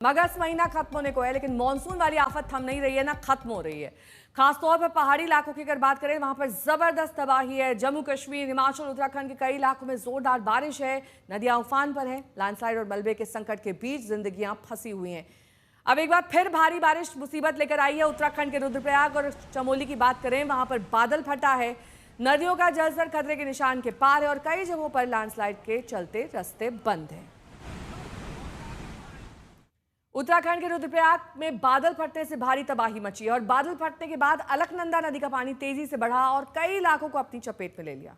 अगस्त महीना खत्म होने को है, लेकिन मानसून वाली आफत थम नहीं रही है, ना खत्म हो रही है। खासतौर पर पहाड़ी इलाकों की अगर बात करें, वहां पर जबरदस्त तबाही है। जम्मू कश्मीर, हिमाचल, उत्तराखंड के कई इलाकों में जोरदार बारिश है, नदियां उफान पर है। लैंडस्लाइड और मलबे के संकट के बीच जिंदगियां फंसी हुई हैं। अब एक बार फिर भारी बारिश मुसीबत लेकर आई है। उत्तराखंड के रुद्रप्रयाग और चमोली की बात करें, वहां पर बादल फटा है। नदियों का जलस्तर खतरे के निशान के पार है और कई जगहों पर लैंडस्लाइड के चलते रास्ते बंद हैं। उत्तराखंड के रुद्रप्रयाग में बादल फटने से भारी तबाही मची है और बादल फटने के बाद अलकनंदा नदी का पानी तेजी से बढ़ा और कई इलाकों को अपनी चपेट में ले लिया।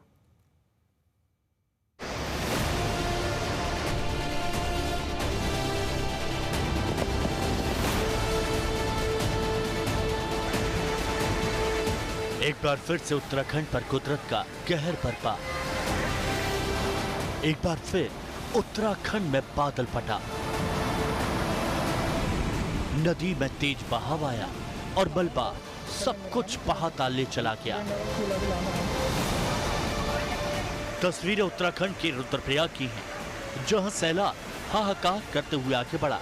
एक बार फिर से उत्तराखंड पर कुदरत का कहर बरपा। एक बार फिर उत्तराखंड में बादल फटा, नदी में तेज बहाव आया और मलबा सब कुछ बहाता ले चला गया। तस्वीरें उत्तराखंड के रुद्रप्रयाग की हैं, जहां सैलाब हाहाकार करते हुए आगे बढ़ा।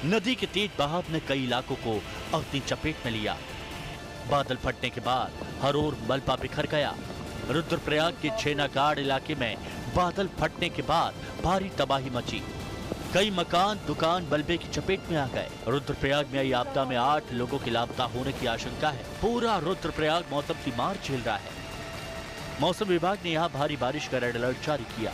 नदी के तेज बहाव ने कई इलाकों को अपनी चपेट में लिया। बादल फटने के बाद हर ओर मलबा बिखर गया। रुद्रप्रयाग के छेनागाड़ इलाके में बादल फटने के बाद भारी तबाही मची। कई मकान, दुकान मलबे की चपेट में आ गए। रुद्रप्रयाग में आई आपदा में 8 लोगों के लापता होने की आशंका है। पूरा रुद्रप्रयाग मौसम की मार झेल रहा है। मौसम विभाग ने यहाँ भारी बारिश का रेड अलर्ट जारी किया।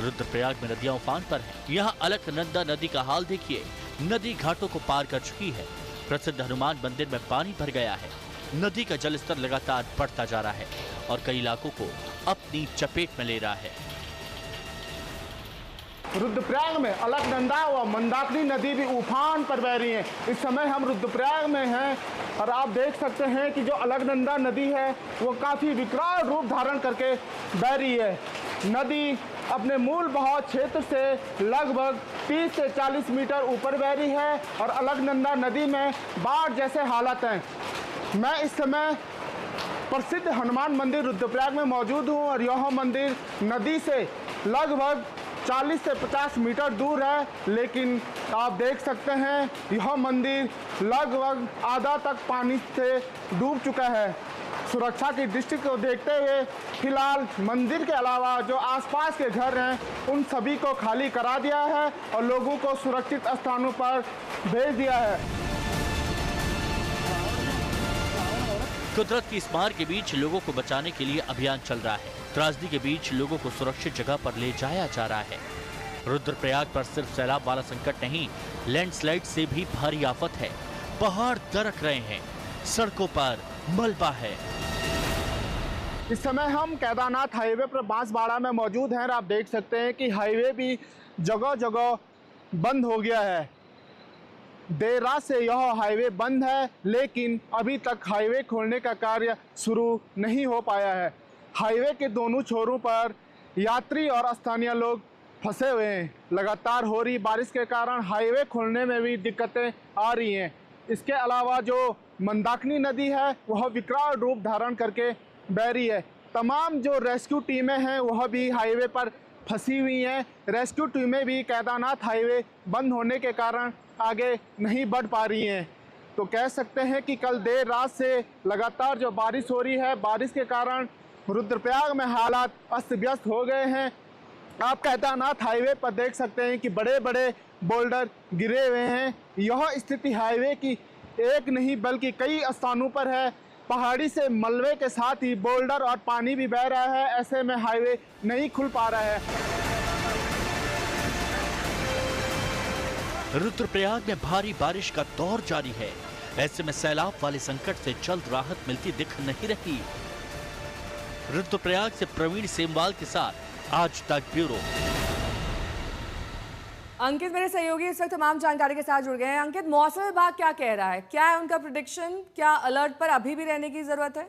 रुद्रप्रयाग में नदियां उफान पर हैं। यहाँ अलकनंदा नदी का हाल देखिए, नदी घाटों को पार कर चुकी है। प्रसिद्ध हनुमान मंदिर में पानी भर गया है। नदी का जलस्तर लगातार बढ़ता जा रहा है और कई इलाकों को अपनी चपेट में ले रहा है। रुद्रप्रयाग में अलकनंदा व मंदाकिनी नदी भी उफान पर बह रही है। इस समय हम रुद्रप्रयाग में हैं और आप देख सकते हैं कि जो अलकनंदा नदी है वो काफ़ी विकराल रूप धारण करके बह रही है। नदी अपने मूल बहाव क्षेत्र से लगभग 30 से 40 मीटर ऊपर बह रही है और अलकनंदा नदी में बाढ़ जैसे हालात हैं। मैं इस समय प्रसिद्ध हनुमान मंदिर रुद्रप्रयाग में मौजूद हूँ और यह मंदिर नदी से लगभग 40 से 50 मीटर दूर है, लेकिन आप देख सकते हैं यह मंदिर लगभग आधा तक पानी से डूब चुका है। सुरक्षा की दृष्टि को देखते हुए फिलहाल मंदिर के अलावा जो आसपास के घर हैं उन सभी को खाली करा दिया है और लोगों को सुरक्षित स्थानों पर भेज दिया है। कुदरत की इस मार के बीच लोगों को बचाने के लिए अभियान चल रहा है। त्रासदी के बीच लोगों को सुरक्षित जगह पर ले जाया जा रहा है। रुद्रप्रयाग पर सिर्फ सैलाब वाला संकट नहीं, लैंडस्लाइड से भी भारी आफत है। पहाड़ दरक रहे हैं, सड़कों पर मलबा है। इस समय हम केदारनाथ हाईवे पर बांसवाड़ा में मौजूद हैं और आप देख सकते हैं कि हाईवे भी जगह जगह बंद हो गया है। देर रात से यह हाईवे बंद है, लेकिन अभी तक हाईवे खोलने का कार्य शुरू नहीं हो पाया है। हाईवे के दोनों छोरों पर यात्री और स्थानीय लोग फंसे हुए हैं। लगातार हो रही बारिश के कारण हाईवे खोलने में भी दिक्कतें आ रही हैं। इसके अलावा जो मंदाकिनी नदी है वह विकराल रूप धारण करके बह रही है। तमाम जो रेस्क्यू टीमें हैं वह भी हाईवे पर फंसी हुई हैं। रेस्क्यू टीमें भी केदारनाथ हाईवे बंद होने के कारण आगे नहीं बढ़ पा रही हैं। तो कह सकते हैं कि कल देर रात से लगातार जो बारिश हो रही है, बारिश के कारण रुद्रप्रयाग में हालात अस्त व्यस्त हो गए हैं। आप केदारनाथ हाईवे पर देख सकते हैं कि बड़े बड़े बोल्डर गिरे हुए हैं। यह स्थिति हाईवे की एक नहीं बल्कि कई स्थानों पर है। पहाड़ी से मलबे के साथ ही बोल्डर और पानी भी बह रहा है। ऐसे में हाईवे नहीं खुल पा रहा है। रुद्रप्रयाग में भारी बारिश का दौर जारी है। ऐसे में सैलाब वाले संकट से जल्द राहत मिलती दिख नहीं रही। रुद्रप्रयाग से प्रवीण सेमवाल के साथ आज तक ब्यूरो। अंकित मेरे सहयोगी इस वक्त तमाम जानकारी के साथ जुड़ गए हैं। अंकित, मौसम विभाग क्या कह रहा है? क्या है उनका प्रेडिक्शन? क्या अलर्ट पर अभी भी रहने की जरूरत है?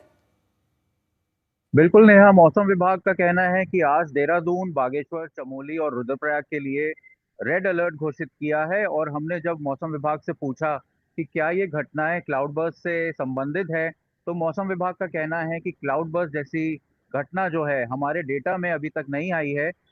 बिल्कुल नेहा, मौसम विभाग का कहना है कि आज देहरादून, बागेश्वर, चमोली और रुद्रप्रयाग के लिए रेड अलर्ट घोषित किया है। और हमने जब मौसम विभाग से पूछा कि क्या ये घटनाएं क्लाउड बर्स्ट से संबंधित है, तो मौसम विभाग का कहना है कि क्लाउड बर्स्ट जैसी घटना जो है हमारे डेटा में अभी तक नहीं आई है।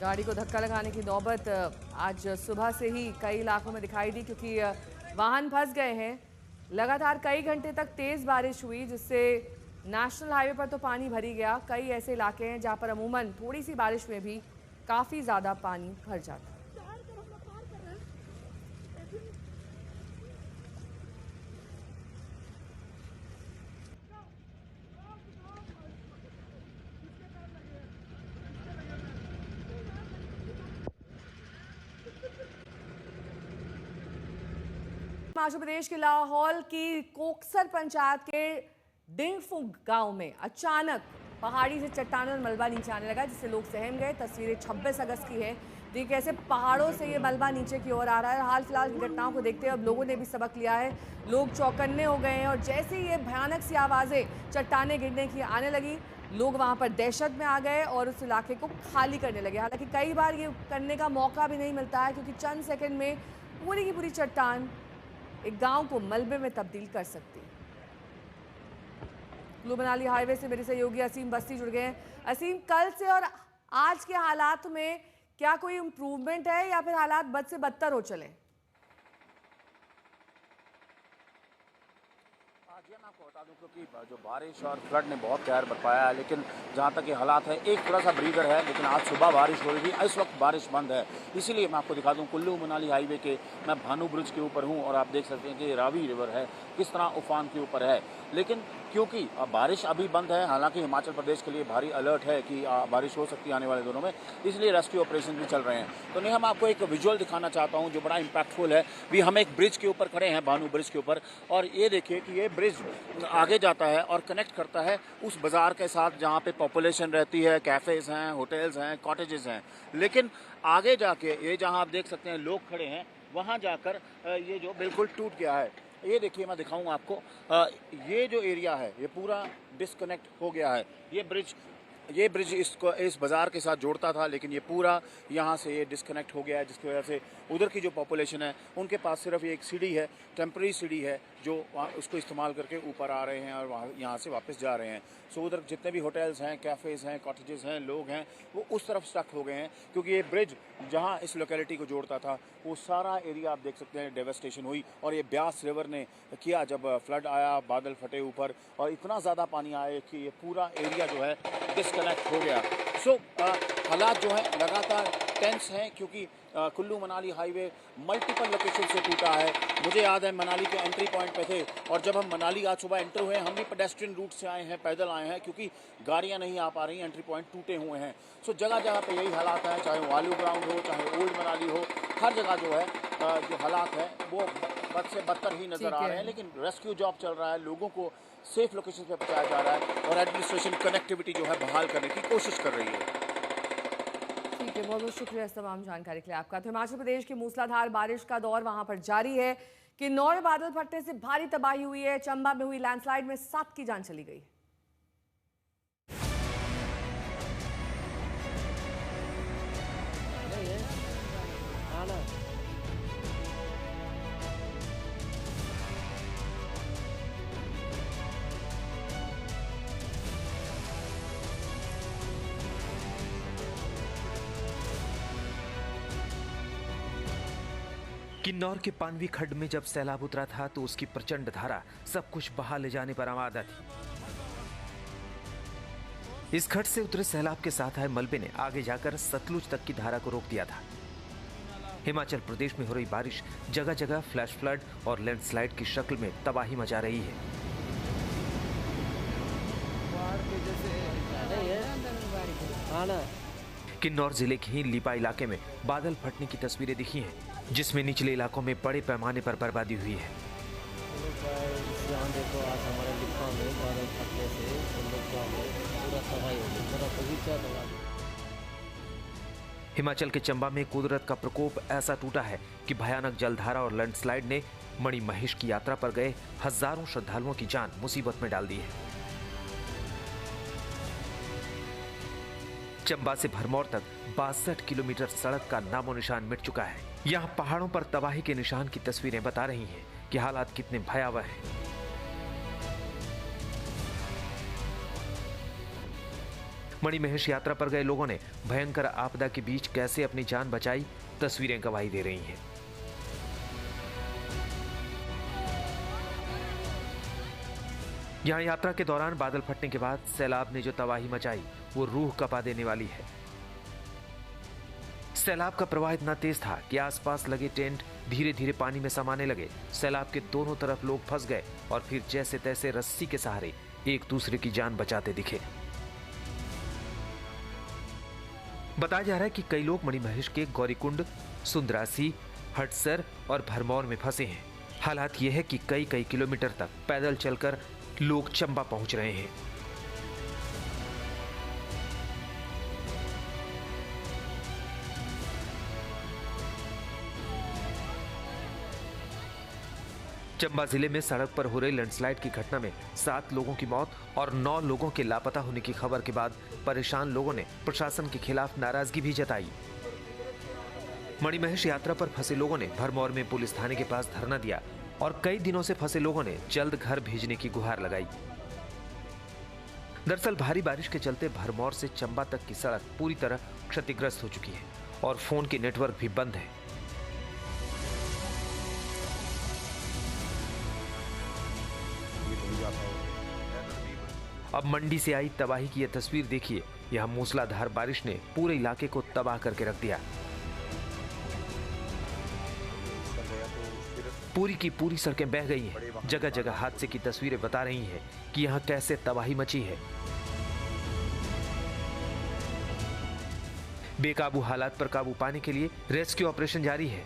गाड़ी को धक्का लगाने की नौबत आज सुबह से ही कई इलाकों में दिखाई दी, क्योंकि वाहन फंस गए हैं। लगातार कई घंटे तक तेज बारिश हुई, जिससे नेशनल हाईवे पर तो पानी भरी गया। कई ऐसे इलाके हैं जहां पर अमूमन थोड़ी सी बारिश में भी काफी ज्यादा पानी भर जाता है। हिमाचल प्रदेश के लाहौल की कोकसर पंचायत के डिंगफू गांव में अचानक पहाड़ी से चट्टान और मलबा नीचे आने लगा, जिससे लोग सहम गए। तस्वीरें 26 अगस्त की है। देखिए कैसे पहाड़ों से ये मलबा नीचे की ओर आ रहा है। हाल फिलहाल की घटनाओं को देखते हुए अब लोगों ने भी सबक लिया है। लोग चौकन्ने हो गए हैं और जैसे ही ये भयानक सी आवाज़ें चट्टाने गिरने की आने लगी, लोग वहाँ पर दहशत में आ गए और उस इलाके को खाली करने लगे। हालांकि कई बार ये करने का मौका भी नहीं मिलता है, क्योंकि चंद सेकंड में पूरी की पूरी चट्टान एक गांव को मलबे में तब्दील कर सकती है। कुल्लू मनाली हाईवे से मेरे सहयोगी असीम बस्ती जुड़ गए हैं। असीम, कल से और आज के हालात में क्या कोई इम्प्रूवमेंट है या फिर हालात बद से बदतर हो चले? मैं आपको बता दूं क्योंकि जो बारिश और फ्लड ने बहुत कहर बरपाया है, लेकिन जहां तक ये हालात है एक थोड़ा सा ब्रीदर है। लेकिन आज सुबह बारिश हो रही थी, इस वक्त बारिश बंद है। इसीलिए मैं आपको दिखा दूं कुल्लू मनाली हाईवे के मैं भानू ब्रिज के ऊपर हूं और आप देख सकते हैं कि रावी रिवर है किस तरह उफान के ऊपर है। लेकिन क्योंकि बारिश अभी बंद है, हालांकि हिमाचल प्रदेश के लिए भारी अलर्ट है कि बारिश हो सकती है आने वाले दिनों में, इसलिए रेस्क्यू ऑपरेशन भी चल रहे हैं। तो नहीं, हम आपको एक विजुअल दिखाना चाहता हूं जो बड़ा इंपैक्टफुल है। भी हम एक ब्रिज के ऊपर खड़े हैं, भानू ब्रिज के ऊपर, और ये देखिए कि ये ब्रिज आगे जाता है और कनेक्ट करता है उस बाजार के साथ जहाँ पे पॉपुलेशन रहती है, कैफेज हैं, होटल्स हैं, कॉटेजेस हैं। लेकिन आगे जाके ये जहाँ आप देख सकते हैं लोग खड़े हैं, वहाँ जाकर ये जो बिल्कुल टूट गया है। ये देखिए, मैं दिखाऊंगा आपको, ये जो एरिया है ये पूरा डिस्कनेक्ट हो गया है। ये ब्रिज इसको इस बाज़ार के साथ जोड़ता था, लेकिन ये पूरा यहाँ से ये डिस्कनेक्ट हो गया है, जिसकी वजह से उधर की जो पॉपुलेशन है उनके पास सिर्फ ये एक सीढ़ी है, टेम्परेरी सीढ़ी है, जो उसको इस्तेमाल करके ऊपर आ रहे हैं और वहाँ यहाँ से वापस जा रहे हैं। सो उधर जितने भी होटल्स हैं, कैफ़ेज़ हैं, कॉटेजेस हैं, लोग हैं, वो उस तरफ स्टक हो गए हैं, क्योंकि ये ब्रिज जहाँ इस लोकेलिटी को जोड़ता था वो सारा एरिया आप देख सकते हैं डेवस्टेशन हुई। और ये ब्यास रिवर ने किया, जब फ्लड आया, बादल फटे ऊपर और इतना ज़्यादा पानी आया कि ये पूरा एरिया जो है डिस्कनेक्ट हो गया। सो हालात जो है लगातार टेंस हैं, क्योंकि Kullu Manali highway multiple location से टूटा है। मुझे याद है मनाली के एंट्री पॉइंट पे थे, और जब हम मनाली आज सुबह एंटर हुए, हम भी पेडेस्ट्रियन रूट से आए हैं, पैदल आए हैं, क्योंकि गाड़ियां नहीं आ पा रही, एंट्री पॉइंट टूटे हुए हैं। सो जगह जगह पे यही हालात हैं, चाहे वो आलू ग्राउंड हो, चाहे ओल्ड मनाली हो, हर जगह जो है जो हालात हैं वो बद से बदतर ही नज़र आ रहे हैं। लेकिन रेस्क्यू जॉब चल रहा है, लोगों को सेफ लोकेशन पे पहुँचाया जा रहा है और एडमिनिस्ट्रेशन कनेक्टिविटी जो है बहाल करने की कोशिश कर रही है। ठीक है, बहुत बहुत शुक्रिया इस तमाम जानकारी के लिए आपका। तो हिमाचल प्रदेश की मूसलाधार बारिश का दौर वहां पर जारी है। किन्नौर में बादल फटने से भारी तबाही हुई है। चंबा में हुई लैंडस्लाइड में 7 की जान चली गई। किन्नौर के पानवी खड्ड में जब सैलाब उतरा था तो उसकी प्रचंड धारा सब कुछ बहा ले जाने पर आमादा थी। इस खड्ड से उतरे सैलाब के साथ आए मलबे ने आगे जाकर सतलुज तक की धारा को रोक दिया था। हिमाचल प्रदेश में हो रही बारिश जगह जगह फ्लैश फ्लड और लैंडस्लाइड की शक्ल में तबाही मचा रही है। किन्नौर जिले के ही लिपा इलाके में बादल फटने की तस्वीरें दिखी हैं, जिसमें निचले इलाकों में बड़े पैमाने पर बर्बादी हुई है। हिमाचल के चंबा में कुदरत का प्रकोप ऐसा टूटा है कि भयानक जलधारा और लैंडस्लाइड ने मणिमहेश की यात्रा पर गए हजारों श्रद्धालुओं की जान मुसीबत में डाल दी है। चंबा से भरमौर तक 62 किलोमीटर सड़क का नामो निशान मिट चुका है। यहाँ पहाड़ों पर तबाही के निशान की तस्वीरें बता रही हैं कि हालात कितने भयावह हैं। मणिमहेश यात्रा पर गए लोगों ने भयंकर आपदा के बीच कैसे अपनी जान बचाई, तस्वीरें गवाही दे रही हैं। यहाँ यात्रा के दौरान बादल फटने के बाद सैलाब ने जो तबाही मचाई वो रूह कपा देने वाली है। सैलाब का प्रवाह इतना तेज था कि आसपास लगे टेंट धीरे धीरे पानी में समाने लगे। सैलाब के दोनों तरफ लोग फंस गए और फिर जैसे तैसे रस्सी के सहारे एक दूसरे की जान बचाते दिखे। बताया जा रहा है कि कई लोग मणिमहेश के गौरीकुंड, सुंदरासी, हटसर और भरमौर में फंसे हैं। हालात यह है कि कई कई किलोमीटर तक पैदल चलकर लोग चंबा पहुंच रहे हैं। चंबा जिले में सड़क पर हो रही लैंडस्लाइड की घटना में 7 लोगों की मौत और 9 लोगों के लापता होने की खबर के बाद परेशान लोगों ने प्रशासन के खिलाफ नाराजगी भी जताई। मणिमहेश यात्रा पर फंसे लोगों ने भरमौर में पुलिस थाने के पास धरना दिया और कई दिनों से फंसे लोगों ने जल्द घर भेजने की गुहार लगाई। दरअसल भारी बारिश के चलते भरमौर से चंबा तक की सड़क पूरी तरह क्षतिग्रस्त हो चुकी है और फोन के नेटवर्क भी बंद है। अब मंडी से आई तबाही की यह तस्वीर देखिए। यह मूसलाधार बारिश ने पूरे इलाके को तबाह करके रख दिया। पूरी की पूरी सड़कें बह गई हैं। जगह जगह हादसे की तस्वीरें बता रही हैं कि यहां कैसे तबाही मची है। बेकाबू हालात पर काबू पाने के लिए रेस्क्यू ऑपरेशन जारी है।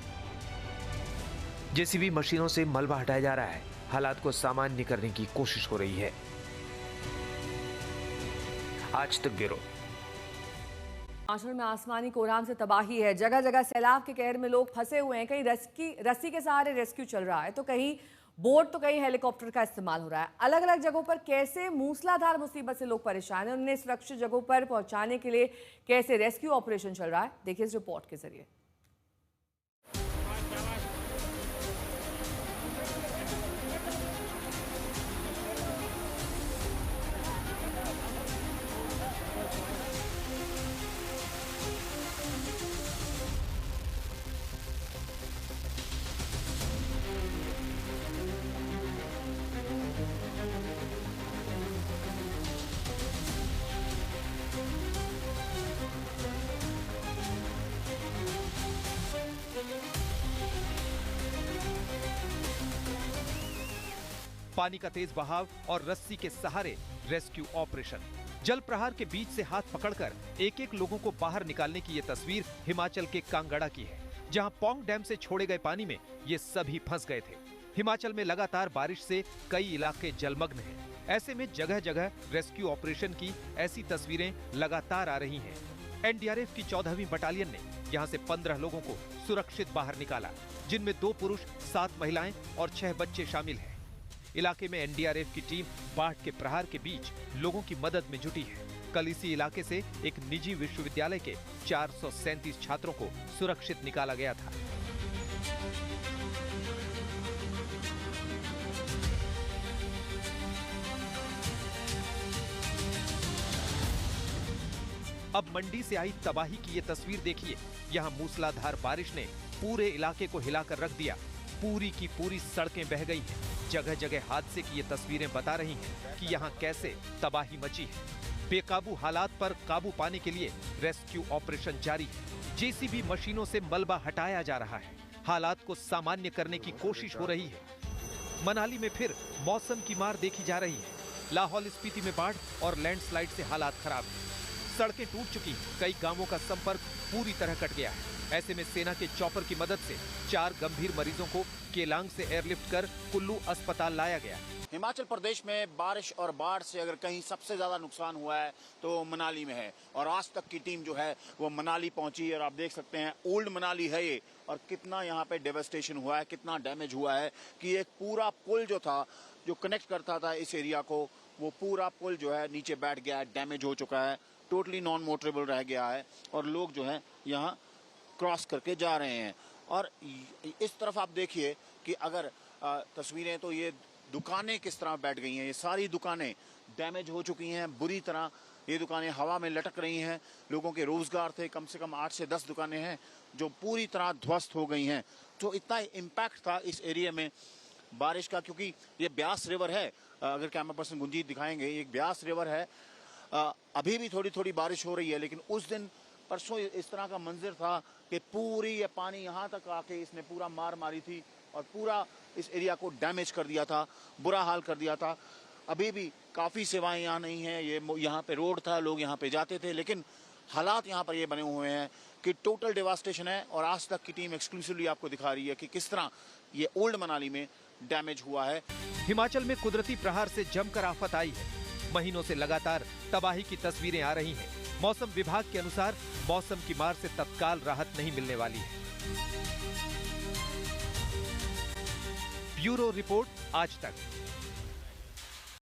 जेसीबी मशीनों से मलबा हटाया जा रहा है। हालात को सामान्य करने की कोशिश हो रही है। आज तक ब्यूरो। हिमाचल में आसमानी कोहराम से तबाही है। जगह जगह सैलाब के कहर में लोग फंसे हुए हैं। कहीं रस्सी के सहारे रेस्क्यू चल रहा है, तो कहीं बोट, तो कहीं हेलीकॉप्टर का इस्तेमाल हो रहा है। अलग अलग जगहों पर कैसे मूसलाधार मुसीबत से लोग परेशान हैं, उन्हें सुरक्षित जगहों पर पहुंचाने के लिए कैसे रेस्क्यू ऑपरेशन चल रहा है, देखिए इस रिपोर्ट के जरिए। पानी का तेज बहाव और रस्सी के सहारे रेस्क्यू ऑपरेशन। जल प्रहार के बीच से हाथ पकड़कर एक एक लोगों को बाहर निकालने की ये तस्वीर हिमाचल के कांगड़ा की है, जहां पौंग डैम से छोड़े गए पानी में ये सभी फंस गए थे। हिमाचल में लगातार बारिश से कई इलाके जलमग्न हैं। ऐसे में जगह जगह रेस्क्यू ऑपरेशन की ऐसी तस्वीरें लगातार आ रही हैं। एनडीआरएफ की 14वीं बटालियन ने यहां से 15 लोगों को सुरक्षित बाहर निकाला, जिनमें 2 पुरुष, 7 महिलाएं और 6 बच्चे शामिल हैं। इलाके में एनडीआरएफ की टीम बाढ़ के प्रहार के बीच लोगों की मदद में जुटी है। कल इसी इलाके से एक निजी विश्वविद्यालय के 437 छात्रों को सुरक्षित निकाला गया था। अब मंडी से आई तबाही की ये तस्वीर देखिए। यहाँ मूसलाधार बारिश ने पूरे इलाके को हिलाकर रख दिया। पूरी की पूरी सड़कें बह गई हैं। जगह जगह हादसे की ये तस्वीरें बता रही हैं कि यहाँ कैसे तबाही मची है। बेकाबू हालात पर काबू पाने के लिए रेस्क्यू ऑपरेशन जारी है। जेसीबी मशीनों से मलबा हटाया जा रहा है। हालात को सामान्य करने की कोशिश हो रही है। मनाली में फिर मौसम की मार देखी जा रही है। लाहौल स्पीति में बाढ़ और लैंडस्लाइड से हालात खराब हैं। सड़कें टूट चुकी हैं। कई गांवों का संपर्क पूरी तरह कट गया है। ऐसे में सेना के चॉपर की मदद से 4 गंभीर मरीजों को केलांग से एयरलिफ्ट कर कुल्लू अस्पताल लाया गया। हिमाचल प्रदेश में बारिश और बाढ़ से अगर कहीं सबसे ज्यादा नुकसान हुआ है तो मनाली में है, और आज तक की टीम जो है वो मनाली पहुंची। और आप देख सकते हैं ओल्ड मनाली है ये, और कितना यहाँ पे डेवस्टेशन हुआ है, कितना डैमेज हुआ है कि एक पूरा पुल जो था, जो कनेक्ट करता था इस एरिया को, वो पूरा पुल जो है नीचे बैठ गया है, डैमेज हो चुका है, टोटली नॉन मोटरेबल रह गया है, और लोग जो है यहाँ क्रॉस करके जा रहे हैं। और इस तरफ आप देखिए कि अगर तस्वीरें, तो ये दुकानें किस तरह बैठ गई हैं। ये सारी दुकानें डैमेज हो चुकी हैं बुरी तरह। ये दुकानें हवा में लटक रही हैं। लोगों के रोजगार थे, कम से कम 8 से 10 दुकानें हैं जो पूरी तरह ध्वस्त हो गई हैं। तो इतना इम्पैक्ट था इस एरिया में बारिश का, क्योंकि ये ब्यास रिवर है। अगर कैमरा पर्सन गुंजीत दिखाएंगे, ये ब्यास रिवर है। अभी भी थोड़ी थोड़ी बारिश हो रही है, लेकिन उस दिन परसों इस तरह का मंजर था कि पूरी ये पानी यहाँ तक आके इसने पूरा मार मारी थी और पूरा इस एरिया को डैमेज कर दिया था, बुरा हाल कर दिया था। अभी भी काफ़ी सेवाएं यहाँ नहीं हैं। ये यहाँ पे रोड था, लोग यहाँ पे जाते थे, लेकिन हालात यहाँ पर ये बने हुए हैं कि टोटल डेवास्टेशन है। और आज तक की टीम एक्सक्लूसिवली आपको दिखा रही है कि किस तरह ये ओल्ड मनाली में डैमेज हुआ है। हिमाचल में कुदरती प्रहार से जमकर आफत आई है। महीनों से लगातार तबाही की तस्वीरें आ रही हैं। मौसम विभाग के अनुसार मौसम की मार से तत्काल राहत नहीं मिलने वाली है। ब्यूरो रिपोर्ट, आज तक।